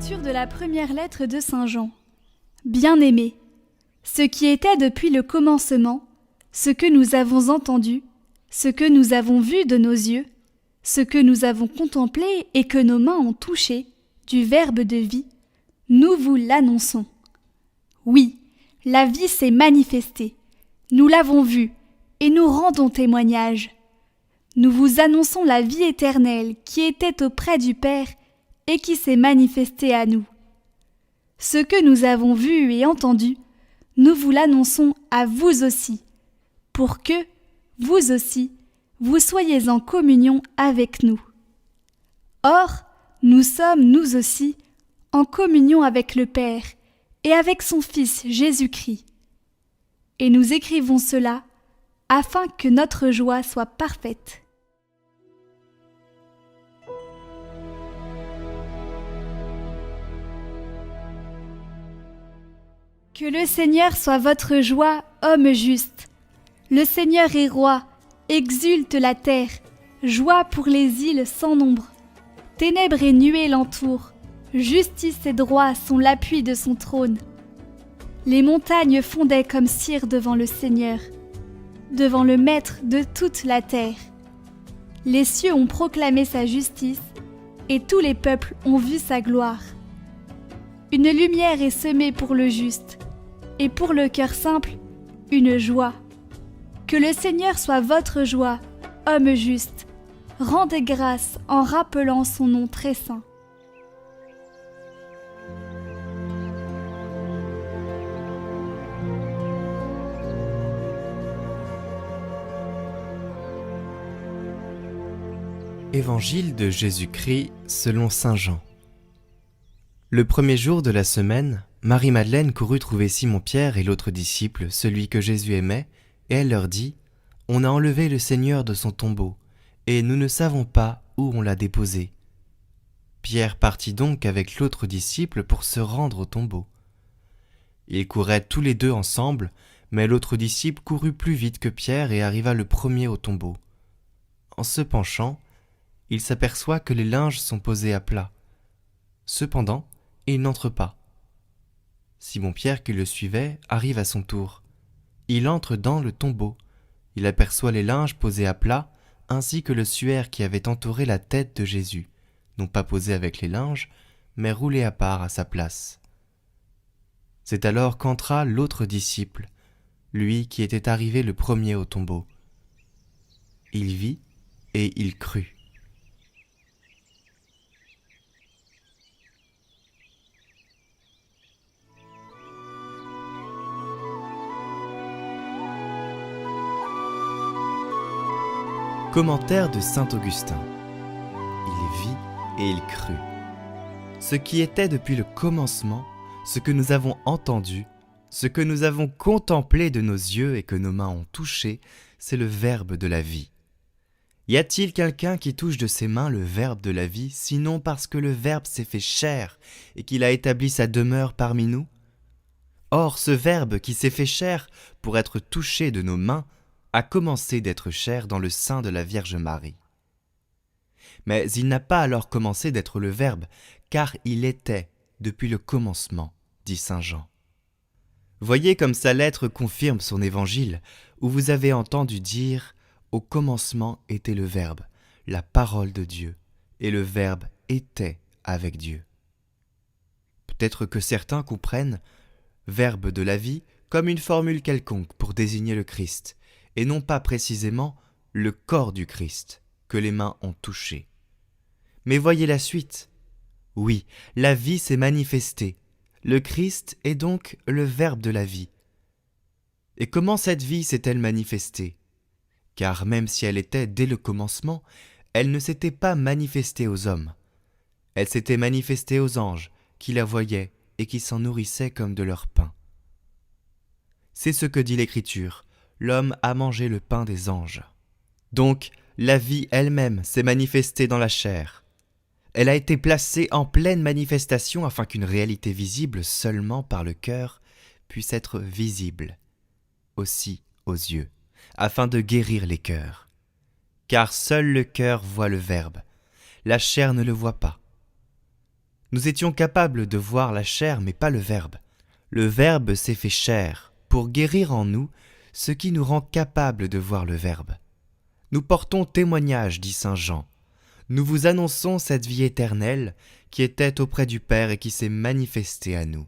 Lecture de la première lettre de Saint Jean. Bien-aimés, ce qui était depuis le commencement, ce que nous avons entendu, ce que nous avons vu de nos yeux, ce que nous avons contemplé et que nos mains ont touché, du Verbe de vie, nous vous l'annonçons. Oui, la vie s'est manifestée, nous l'avons vue, et nous rendons témoignage. Nous vous annonçons la vie éternelle qui était auprès du Père et qui s'est manifestée à nous. Ce que nous avons vu et entendu, nous vous l'annonçons à vous aussi, pour que, vous aussi, vous soyez en communion avec nous. Or, nous sommes, nous aussi, en communion avec le Père et avec son Fils Jésus-Christ. Et nous écrivons cela afin que notre joie soit parfaite. Que le Seigneur soit votre joie, homme juste. Le Seigneur est roi, exulte la terre, joie pour les îles sans nombre. Ténèbres et nuées l'entourent, justice et droit sont l'appui de son trône. Les montagnes fondaient comme cire devant le Seigneur, devant le Maître de toute la terre. Les cieux ont proclamé sa justice, et tous les peuples ont vu sa gloire. Une lumière est semée pour le juste, et pour le cœur simple, une joie. Que le Seigneur soit votre joie, homme juste. Rendez grâce en rappelant son nom très saint. Évangile de Jésus-Christ selon saint Jean. Le premier jour de la semaine, Marie-Madeleine courut trouver Simon-Pierre et l'autre disciple, celui que Jésus aimait, et elle leur dit : « On a enlevé le Seigneur de son tombeau, et nous ne savons pas où on l'a déposé. » Pierre partit donc avec l'autre disciple pour se rendre au tombeau. Ils couraient tous les deux ensemble, mais l'autre disciple courut plus vite que Pierre et arriva le premier au tombeau. En se penchant, il s'aperçoit que les linges sont posés à plat. Cependant, il n'entre pas. Simon-Pierre, qui le suivait, arrive à son tour. Il entre dans le tombeau. Il aperçoit les linges posés à plat, ainsi que le suaire qui avait entouré la tête de Jésus, non pas posé avec les linges, mais roulé à part à sa place. C'est alors qu'entra l'autre disciple, lui qui était arrivé le premier au tombeau. Il vit et il crut. Commentaire de saint Augustin. Il vit et il crut. Ce qui était depuis le commencement, ce que nous avons entendu, ce que nous avons contemplé de nos yeux et que nos mains ont touché, c'est le Verbe de la vie. Y a-t-il quelqu'un qui touche de ses mains le Verbe de la vie, sinon parce que le Verbe s'est fait chair et qu'il a établi sa demeure parmi nous ? Or, ce Verbe qui s'est fait chair pour être touché de nos mains a commencé d'être chair dans le sein de la Vierge Marie. Mais il n'a pas alors commencé d'être le Verbe, car il était depuis le commencement, dit saint Jean. Voyez comme sa lettre confirme son évangile, où vous avez entendu dire « Au commencement était le Verbe, la parole de Dieu, et le Verbe était avec Dieu ». Peut-être que certains comprennent « Verbe de la vie » comme une formule quelconque pour désigner le Christ, et non pas précisément le corps du Christ que les mains ont touché. Mais voyez la suite. Oui, la vie s'est manifestée. Le Christ est donc le Verbe de la vie. Et comment cette vie s'est-elle manifestée ? Car même si elle était dès le commencement, elle ne s'était pas manifestée aux hommes. Elle s'était manifestée aux anges, qui la voyaient et qui s'en nourrissaient comme de leur pain. C'est ce que dit l'Écriture. L'homme a mangé le pain des anges. Donc, la vie elle-même s'est manifestée dans la chair. Elle a été placée en pleine manifestation afin qu'une réalité visible seulement par le cœur puisse être visible aussi aux yeux, afin de guérir les cœurs. Car seul le cœur voit le Verbe, la chair ne le voit pas. Nous étions capables de voir la chair, mais pas le Verbe. Le Verbe s'est fait chair pour guérir en nous ce qui nous rend capables de voir le Verbe. Nous portons témoignage, dit saint Jean. Nous vous annonçons cette vie éternelle qui était auprès du Père et qui s'est manifestée à nous.